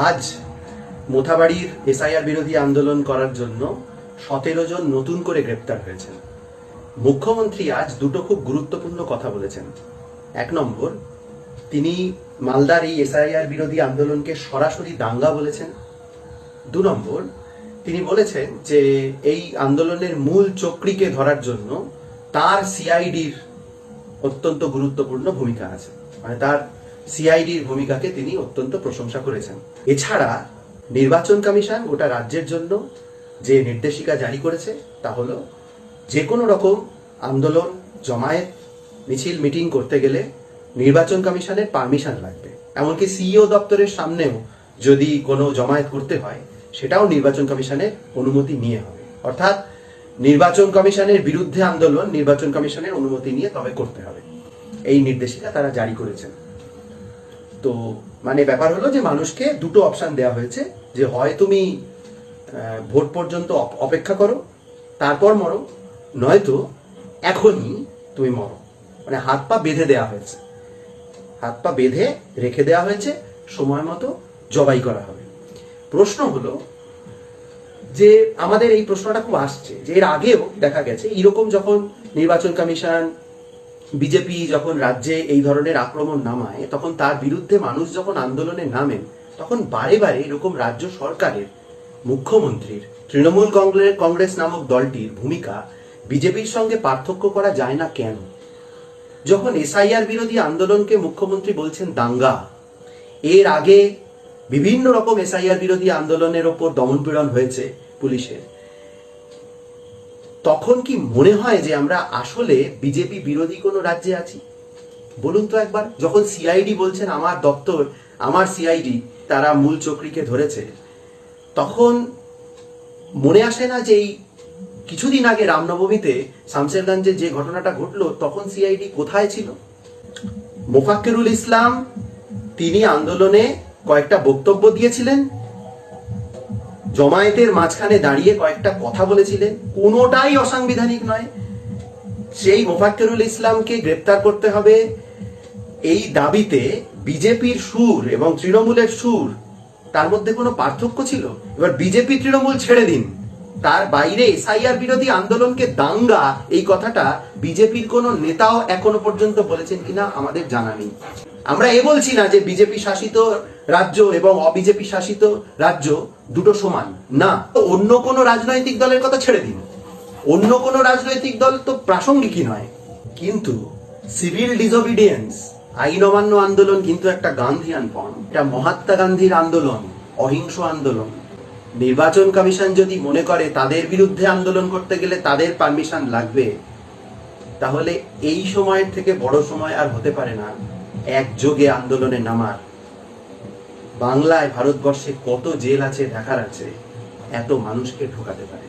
আজ মোথাবাড়ির এসআইআর বিরোধী আন্দোলন করার জন্য 17 জন নতুন করে গ্রেপ্তার হয়েছেন। মুখ্যমন্ত্রী আজ দুটো খুব গুরুত্বপূর্ণ কথা বলেছেন। এক নম্বর, তিনি মালদার এই এসআইআর বিরোধী আন্দোলনকে সরাসরি দাঙ্গা বলেছেন। দু নম্বর, তিনি বলেছেন যে এই আন্দোলনের মূল চক্রীকে ধরার জন্য তার সিআইডির অত্যন্ত গুরুত্বপূর্ণ ভূমিকা আছে, মানে তার সিআইডির ভূমিকাকে তিনি অত্যন্ত প্রশংসা করেছেন। এছাড়া নির্বাচন কমিশন গোটা রাজ্যের জন্য যে নির্দেশিকা জারি করেছে তা হলো যে কোনো রকম আন্দোলন, জমায়েত, মিছিল, মিটিং করতে গেলে নির্বাচন কমিশনের পারমিশন লাগবে। এমনকি সিইও দপ্তরের সামনেও যদি কোনো জমায়েত করতে হয় সেটাও নির্বাচন কমিশনের অনুমতি নিয়ে হবে। অর্থাৎ নির্বাচন কমিশনের বিরুদ্ধে আন্দোলন নির্বাচন কমিশনের অনুমতি নিয়ে তবে করতে হবে, এই নির্দেশিকা তারা জারি করেছেন। তো মানে ব্যাপার হলো যে মানুষকে দুটো অপশন দেওয়া হয়েছে, যে হয় তুমি ভোট পর্যন্ত অপেক্ষা করো তারপর মরো, নয়তো এখনই তুমি মরো। মানে হাত পা বেঁধে দেওয়া হয়েছে, হাত পা বেঁধে রেখে দেওয়া হয়েছে, সময় মতো জবাই করা হবে। প্রশ্ন হলো যে আমাদের এই প্রশ্নটা খুব আসছে যে এর আগেও দেখা গেছে এরকম যখন নির্বাচন কমিশন, বিজেপি যখন রাজ্যে এই ধরনের আক্রমণ নামায়, তখন তার বিরুদ্ধে মানুষ যখন আন্দোলনে নামেন তখন বারে বারে এরকম রাজ্য সরকারের, মুখ্যমন্ত্রীর, তৃণমূল কংগ্রেস নামক দলটির ভূমিকা বিজেপির সঙ্গে পার্থক্য করা যায় না কেন? যখন এসআইআর বিরোধী আন্দোলনকে মুখ্যমন্ত্রী বলছেন দাঙ্গা, এর আগে বিভিন্ন রকম এসআইআর বিরোধী আন্দোলনের ওপর দমনপীড়ন হয়েছে পুলিশের, তখন কি মনে হয় যে আমরা আসলে বিজেপি বিরোধী কোনো রাজ্যে আছি? বলুন তো একবার। যখন সিআইডি বলছেন আমার দপ্তর, আমার সিআইডি তারা মূল চক্রীকে ধরেছে, তখন মনে আসে না যে এই কিছুদিন আগে রামনবমীতে শামশেরগঞ্জে যে ঘটনাটা ঘটলো তখন সিআইডি কোথায় ছিল? মোফাক্কেরুল ইসলাম তিনি আন্দোলনে কয়েকটা বক্তব্য দিয়েছিলেন, জমায়েতের মাঝখানে দাঁড়িয়ে কয়েকটা কথা বলেছিলেন, কোনোটাই অসাংবিধানিক নয়। সেই মোফাক্কেরুল ইসলামকে গ্রেপ্তার করতে হবে এই দাবিতে বিজেপির সুর এবং তৃণমূলের সুর, তার মধ্যে কোনো পার্থক্য ছিল? এবার বিজেপি তৃণমূল ছেড়ে দিন, তার বাইরে এসআইআর বিরোধী আন্দোলনকে দাঙ্গা, এই কথাটা বিজেপির কোনো নেতাও এখনো পর্যন্ত বলেছেন কিনা আমাদের জানা নেই। আমরা বলছি না যে বিজেপি শাসিত রাজ্য এবং অবিজেপি শাসিত রাজ্য দুটো সমান, না। অন্য কোনো রাজনৈতিক দলের কথা ছেড়ে দিন, অন্য কোনো রাজনৈতিক দল তো প্রাসঙ্গিকই নয়, কিন্তু সিভিল ডিসঅবিডিয়েন্স, আইন অমান্য আন্দোলন কিন্তু একটা গান্ধীয়ান ফর্ম, এটা মহাত্মা গান্ধীর আন্দোলন, অহিংস আন্দোলন। নির্বাচন কমিশন যদি মনে করে তাদের বিরুদ্ধে আন্দোলন করতে গেলে তাদের পারমিশন লাগবে, তাহলে এই সময়ের থেকে বড় সময় আর হতে পারে না একযোগে আন্দোলনে নামার। বাংলায়, ভারতবর্ষে কত জেল আছে দেখার আছে, এত মানুষকে ঢোকাতে পারে।